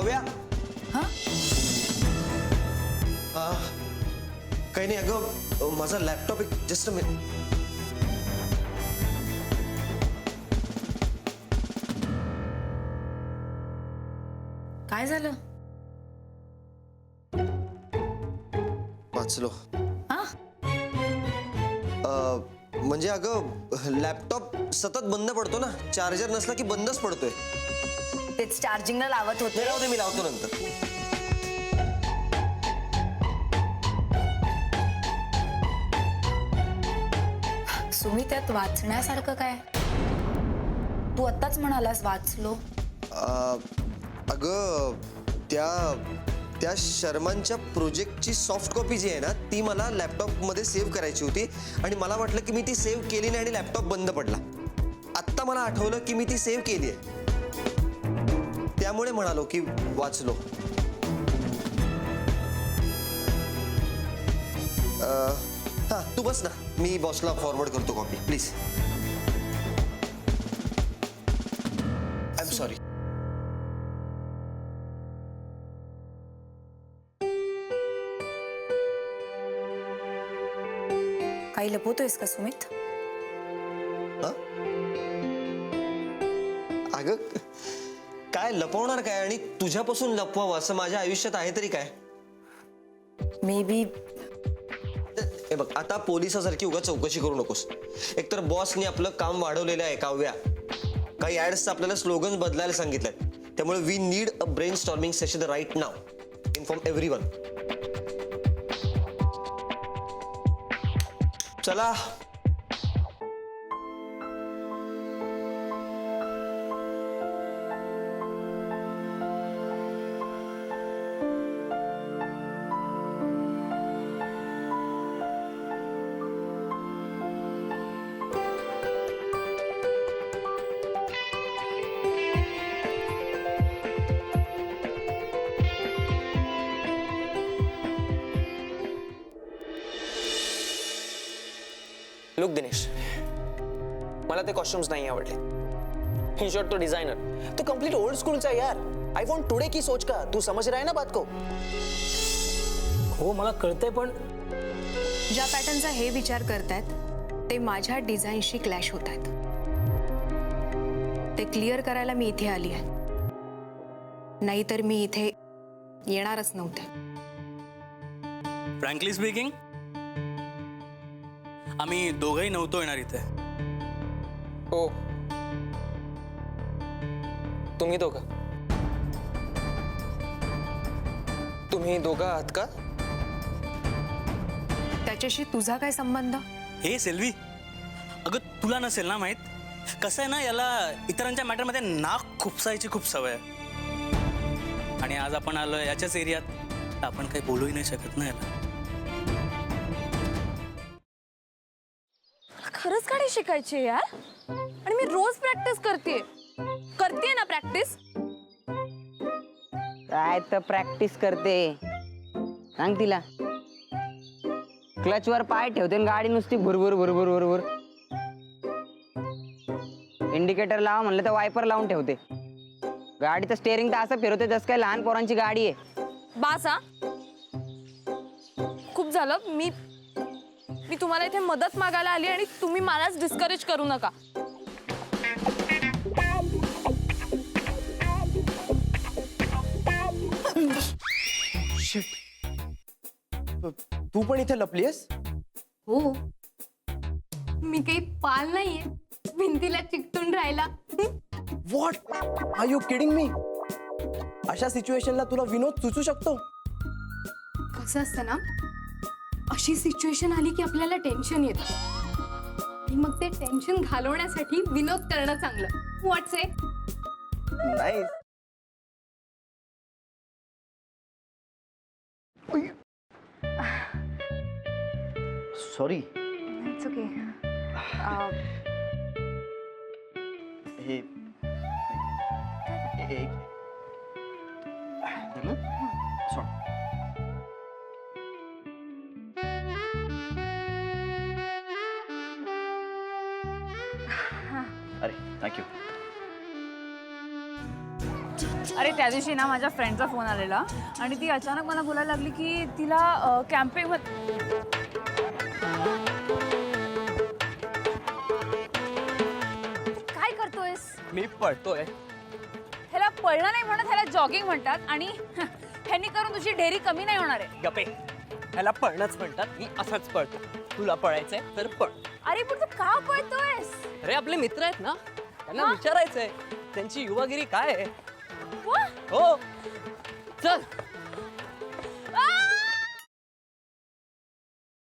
काव्या हा? काही नाही अगं, माझा लॅपटॉप एक जस्ट काय झालं? वाचलो. हा? म्हणजे अगं लॅपटॉप सतत बंद पडतो ना, चार्जर नसला की बंदच पडतोय. तेच चार्जिंगला लावत होते. राहू दे, मी लावतो नंतर. सुमित, त्यात वाचण्यासारखं काय? तू आत्ताच म्हणालास वाचलो. अगं त्या शर्मांच्या प्रोजेक्टची सॉफ्ट कॉपी जी आहे ना, ती मला लॅपटॉपमध्ये सेव्ह करायची होती आणि मला वाटलं की मी ती सेव्ह केली नाही आणि लॅपटॉप बंद पडला. आत्ता मला आठवलं की मी ती सेव्ह केली आहे, त्यामुळे म्हणालो की वाचलो. हां, तू बस ना, मी बॉसला फॉरवर्ड करतो copy please. I am sorry. काही लपवतोयस का सुमित? अगं काय लपवणार काय, आणि तुझ्यापासून लपवावं असं माझ्या आयुष्यात आहे तरी काय? May be. हे बघ, आता पोलिसासारखी उगा चौकशी करू नकोस. एकतर बॉसने आपलं काम वाढवलेलं आहे काव्या. काही ऍड्सचं आपल्याला स्लोगन्स बदलायला सांगितलंय, त्यामुळे we need a brainstorming session right now. Inform everyone. चला. लुक दिनेश, मला ते कॉस्ट्युम्स नाही आवडले. इन शॉर्ट तो डिजाइनर तो कंप्लीट ओल्ड स्कूलचा यार. आई वॉन्ट टुडे की सोच का, तू समझ रहा है ना बात को? हो मला कळतंय, पण ज्या पॅटर्नचा हे विचार करतायत ते माझ्या डिझाईनशी क्लॅश होत आहेत. ते क्लिअर करायला मी इथे आली आहे, नाहीतर मी इथे येणारच नव्हते. फ्रँकली स्पीकिंग आम्ही दोघंही नव्हतो येणार इथे. हो, तुम्ही दोघं. तुम्ही दोघं आहात का? त्याच्याशी तुझा काय संबंध? हे सेल्वी, अगं तुला नसेल ना माहित, कसं आहे ना, याला इतरांच्या मॅटरमध्ये नाक खुपसायची खूप सवय आहे. आणि आज आपण आलो याच्याच एरियात, तर आपण काही बोलूही नाही शकत ना याला. खरंच गाडी शिकायची यार, आणि मी रोज प्रॅक्टिस करते ना प्रॅक्टिस. काय तर प्रॅक्टिस करते, सांग तिला. क्लचवर पाय ठेवते आणि गाडी नुसती भुरभुर भुरभुर भुरभुर. इंडिकेटर लावा म्हणलं तर वायपर लावून ठेवते. गाडीचं स्टेअरिंग तर असं फिरवते जसं काय लहान पोरांची गाडी आहे. बास हा, खूप झालं. मी तुम्हाला इथे मदत मागायला आली आणि तुम्ही मलाच डिस्करेज करू नका. तू पण इथे लपलीयस? हो, मी काही पाल नाहीये भिंतीला चिकटून राहायला. What are you kidding me? अशा सिच्युएशनला तुला विनोद सुचू शकतो? कसं असतं ना, अशी सिच्युएशन आली की आपल्याला टेन्शन येतं आणि मग ते टेन्शन घालवण्यासाठी विनोद करणं चांगलं. व्हॉट्स से? नाही. सॉरी. It's okay. हे सॉरी. अरे थँक्यू. अरे त्या दिवशी ना माझ्या फ्रेंडचा फोन आलेला आणि ती अचानक मला बोलायला लागली की तिला कॅम्पिंग काय करतोयस? मी पळतोय. ह्याला पळणं नाही म्हणत, ह्याला जॉगिंग म्हणतात आणि ह्यांनी करून तुझी ढेरी कमी नाही होणार आहे. गपे, ह्याला पळणंच म्हणतात. मी असंच पळतो. तुला पळायचंय तर पळ. अरे पण तू का पळतोयस? अरे आपले मित्र आहेत ना, त्यांना विचारायचंय त्यांची युवागिरी काय आहे. वा, हो चल.